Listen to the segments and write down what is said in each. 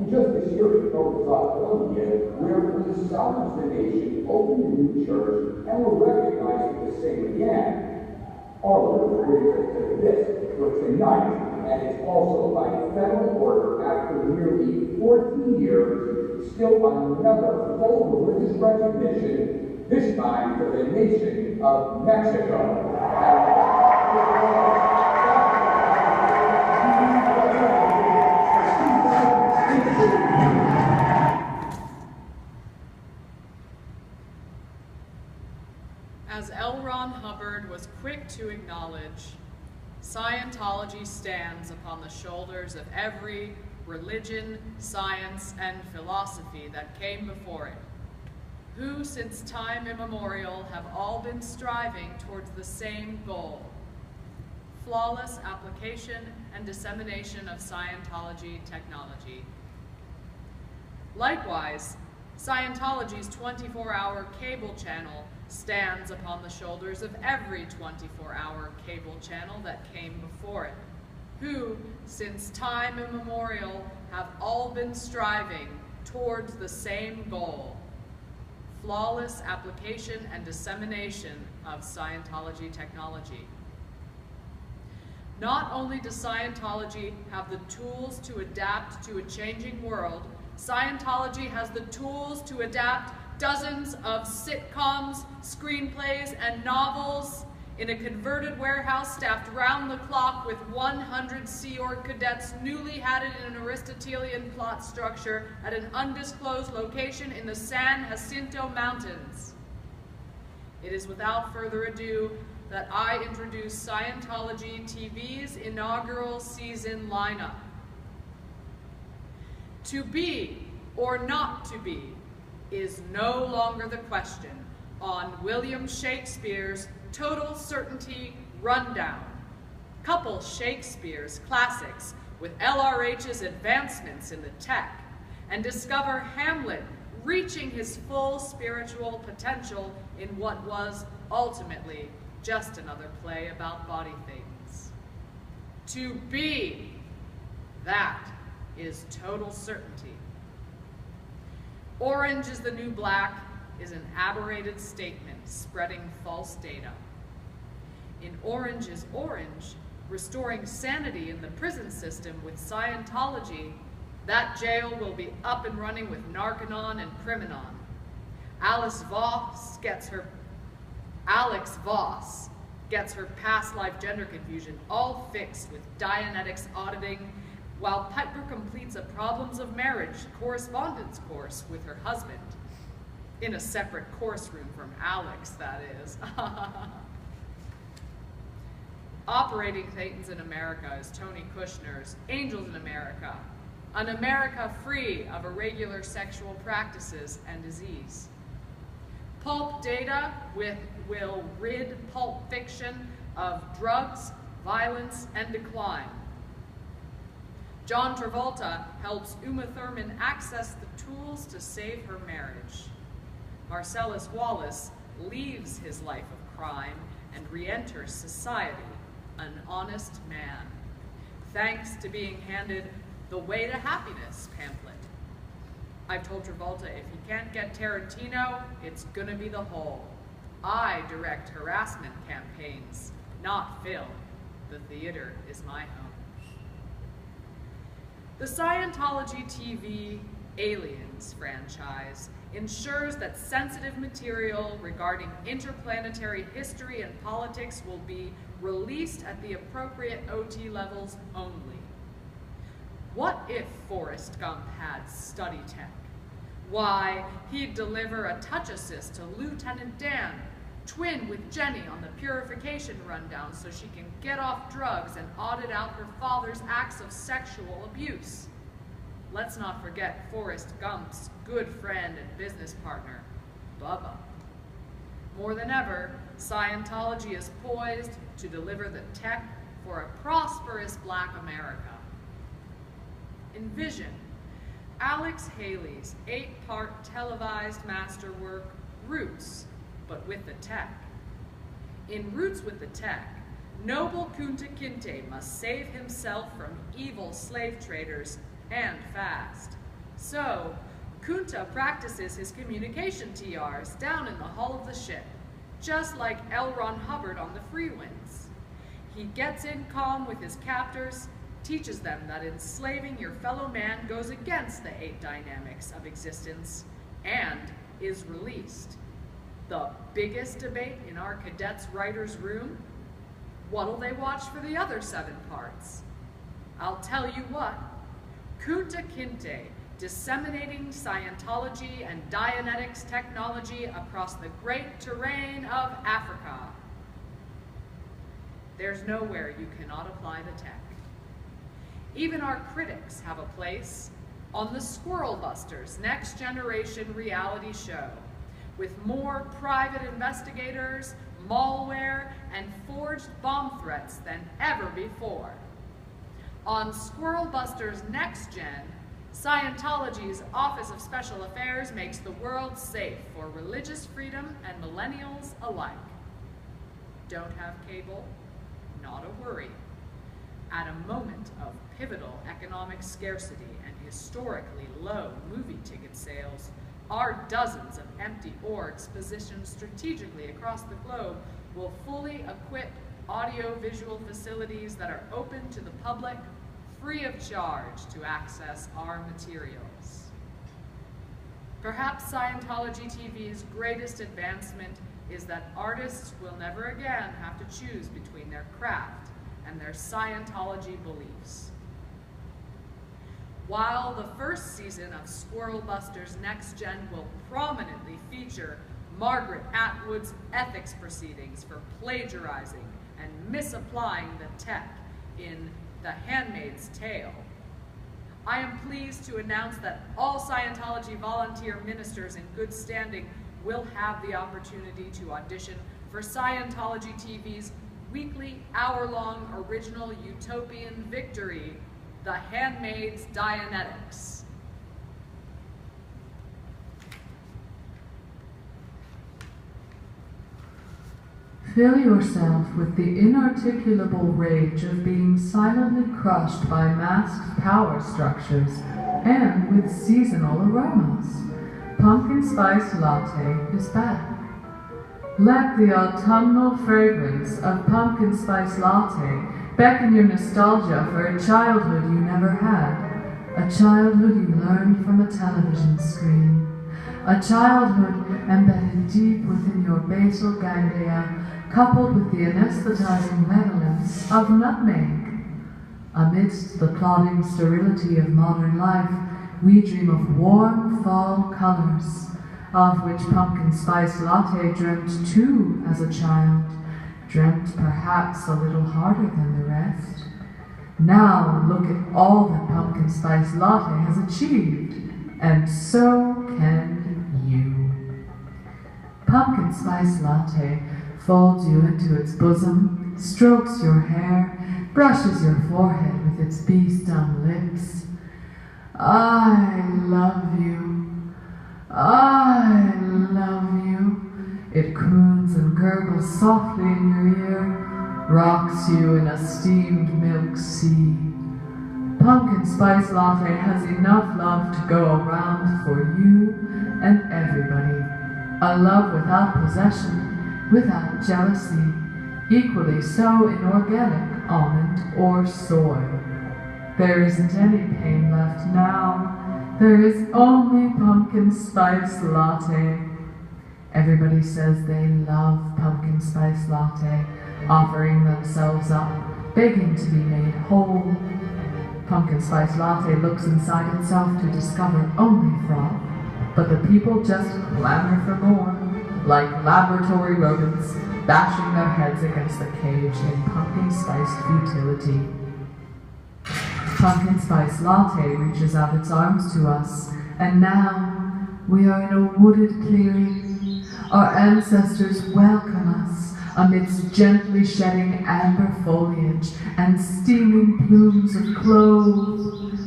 And just this year in Philadelphia, where we salvaged the nation, opened a new church, and were recognized as the same again. All of it brings us to this, for tonight, and it's also by federal order after nearly 14 years, still another full religious recognition, this time for the nation of Mexico. As L. Ron Hubbard was quick to acknowledge, Scientology stands upon the shoulders of every religion, science, and philosophy that came before it, who since time immemorial have all been striving towards the same goal: flawless application and dissemination of Scientology technology. Likewise, Scientology's 24-hour cable channel stands upon the shoulders of every 24-hour cable channel that came before it, who, since time immemorial, have all been striving towards the same goal: flawless application and dissemination of Scientology technology. Not only does Scientology have the tools to adapt to a changing world, Scientology has the tools to adapt dozens of sitcoms, screenplays, and novels in a converted warehouse staffed round the clock with 100 Sea Org cadets newly hatted in an Aristotelian plot structure at an undisclosed location in the San Jacinto Mountains. It is without further ado that I introduce Scientology TV's inaugural season lineup. To be or not to be is no longer the question on William Shakespeare's Total Certainty Rundown. Couple Shakespeare's classics with LRH's advancements in the tech, and discover Hamlet reaching his full spiritual potential in what was ultimately just another play about body things. To be, that is total certainty. Orange is the new black is an aberrated statement spreading false data. In Orange is Orange, restoring sanity in the prison system with Scientology, that jail will be up and running with Narconon and Criminon. Alex Voss gets her past life gender confusion all fixed with Dianetics auditing, while Piper completes a Problems of Marriage correspondence course with her husband. In a separate course room from Alex, that is. Operating Thetans in America is Tony Kushner's Angels in America, an America free of irregular sexual practices and disease. Pulp Data will rid pulp fiction of drugs, violence, and decline. John Travolta helps Uma Thurman access the tools to save her marriage. Marcellus Wallace leaves his life of crime and re-enters society, an honest man, thanks to being handed the Way to Happiness pamphlet. I've told Travolta if he can't get Tarantino, it's gonna be The Hole. I direct harassment campaigns, not film. The theater is my home. The Scientology TV Aliens franchise ensures that sensitive material regarding interplanetary history and politics will be released at the appropriate OT levels only. What if Forrest Gump had study tech? Why, he'd deliver a touch assist to Lieutenant Dan, twin with Jenny on the purification rundown so she can get off drugs and audit out her father's acts of sexual abuse. Let's not forget Forrest Gump's good friend and business partner, Bubba. More than ever, Scientology is poised to deliver the tech for a prosperous Black America. Envision Alex Haley's 8-part televised masterwork, Roots, but with the tech. In Roots with the Tech, noble Kunta Kinte must save himself from evil slave traders and fast. So, Kunta practices his communication TRs down in the hull of the ship, just like L. Ron Hubbard on the Freewinds. He gets in calm with his captors, teaches them that enslaving your fellow man goes against the 8 dynamics of existence, and is released. The biggest debate in our cadets' writers' room? What'll they watch for the other 7 parts? I'll tell you what, Kunta Kinte, disseminating Scientology and Dianetics technology across the great terrain of Africa. There's nowhere you cannot apply the tech. Even our critics have a place on the Squirrel Busters Next Generation reality show, with more private investigators, malware, and forged bomb threats than ever before. On Squirrel Busters Next Gen, Scientology's Office of Special Affairs makes the world safe for religious freedom and millennials alike. Don't have cable? Not a worry. At a moment of pivotal economic scarcity and historically low movie ticket sales, our dozens of empty orgs positioned strategically across the globe will fully equip audio-visual facilities that are open to the public, free of charge to access our materials. Perhaps Scientology TV's greatest advancement is that artists will never again have to choose between their craft and their Scientology beliefs. While the first season of Squirrel Busters Next Gen will prominently feature Margaret Atwood's ethics proceedings for plagiarizing and misapplying the tech in The Handmaid's Tale, I am pleased to announce that all Scientology volunteer ministers in good standing will have the opportunity to audition for Scientology TV's weekly hour-long original utopian victory, The Handmaid's Dianetics. Fill yourself with the inarticulable rage of being silently crushed by masked power structures and with seasonal aromas. Pumpkin Spice Latte is back. Let the autumnal fragrance of Pumpkin Spice Latte beckon your nostalgia for a childhood you never had, a childhood you learned from a television screen, a childhood embedded deep within your basal ganglia, coupled with the anesthetizing redolence of nutmeg. Amidst the plodding sterility of modern life, we dream of warm fall colors, of which Pumpkin Spice Latte dreamt too as a child, dreamt perhaps a little harder than the rest. Now look at all that Pumpkin Spice Latte has achieved, and so can you. Pumpkin Spice Latte folds you into its bosom, strokes your hair, brushes your forehead with its bee-stung lips. I love you. I love you. It croons and gurgles softly in your ear, rocks you in a steamed milk sea. Pumpkin Spice Latte has enough love to go around for you and everybody. A love without possession, without jealousy, equally so in organic, almond, or soy. There isn't any pain left now. There is only Pumpkin Spice Latte. Everybody says they love Pumpkin Spice Latte, offering themselves up, begging to be made whole. Pumpkin Spice Latte looks inside itself to discover only froth, but the people just clamor for more, like laboratory rodents bashing their heads against the cage in pumpkin spiced futility. Pumpkin Spice Latte reaches out its arms to us, and now we are in a wooded clearing. Our ancestors welcome us amidst gently shedding amber foliage and steaming plumes of cloves.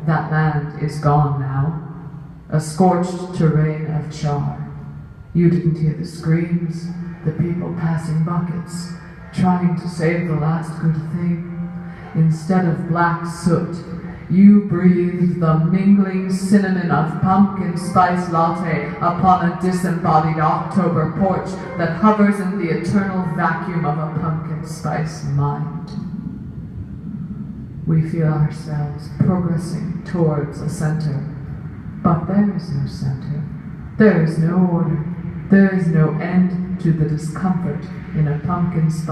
That land is gone now, a scorched terrain of char. You didn't hear the screams, the people passing buckets, trying to save the last good thing. Instead of black soot, you breathe the mingling cinnamon of pumpkin spice latte upon a disembodied October porch that hovers in the eternal vacuum of a pumpkin spice mind. We feel ourselves progressing towards a center, but there is no center. There is no order. There is no end to the discomfort in a pumpkin spice